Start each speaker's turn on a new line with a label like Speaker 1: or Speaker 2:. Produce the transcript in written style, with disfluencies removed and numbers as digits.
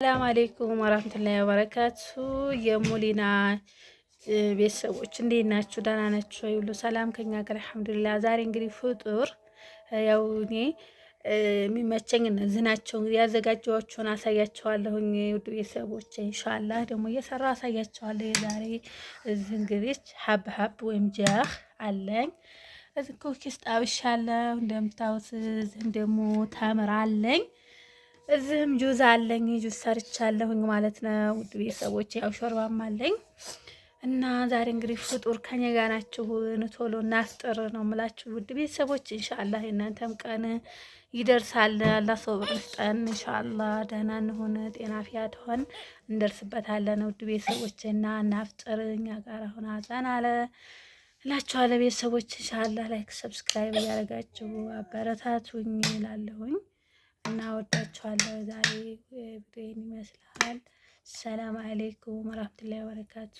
Speaker 1: ሰላም አለይኩም ወራህመቱላሂ ወበረካቱ። የሙሊና ቤተሰቦች እንዴት ናችሁ? ደህና ናችሁ? ሁሉ ሰላም ከኛ ጋር አልሐምዱሊላህ። ዛሬ እንግዲህ ፍጡር ያው እኔ የሚመቸኝ እነዚህ ናቸው። እንግዲህ ያዘጋጀኋቸውን አሳያቸዋለሁኝ ውድ ቤተሰቦች። ኢንሻአላህ ደግሞ እየሰራሁ አሳያቸዋለሁ። የዛሬ እዚህ እንግዲህ ሀብ ወይም ጃህ አለኝ። እዚህ ኩኪስ ጣብሻለሁ እንደምታዩት። እዚህም ደግሞ ተምር አለኝ። እዚህም ጁዝ አለኝ። ጁዝ ሰርቻለሁኝ ማለት ነው ውድ ቤተሰቦች። ያው ሾርባም አለኝ እና ዛሬ እንግዲህ ፍጡር ከኔ ጋር ናችሁ። ቶሎ እናፍጥር ነው የምላችሁ ውድ ቤተሰቦች። ኢንሻአላህ የእናንተም ቀን ይደርሳል። አላህ ሶብር ይስጠን። ኢንሻአላህ ደህና እንሆን፣ ጤና ፊያት ሆን እንደርስበታለን ውድ ቤተሰቦች። እና እናፍጥር እኛ ጋር አሁን አዛን አለ እላችኋለሁ ቤተሰቦች። ኢንሻአላህ ላይክ ሰብስክራይብ እያደረጋችሁ አበረታቱኝ እላለሁኝ። እና ወዳችኋለሁ። ዛሬ ቪዲዮን ይመስላል። ሰላም አለይኩም ወራህመቱላሂ ወበረካቱ።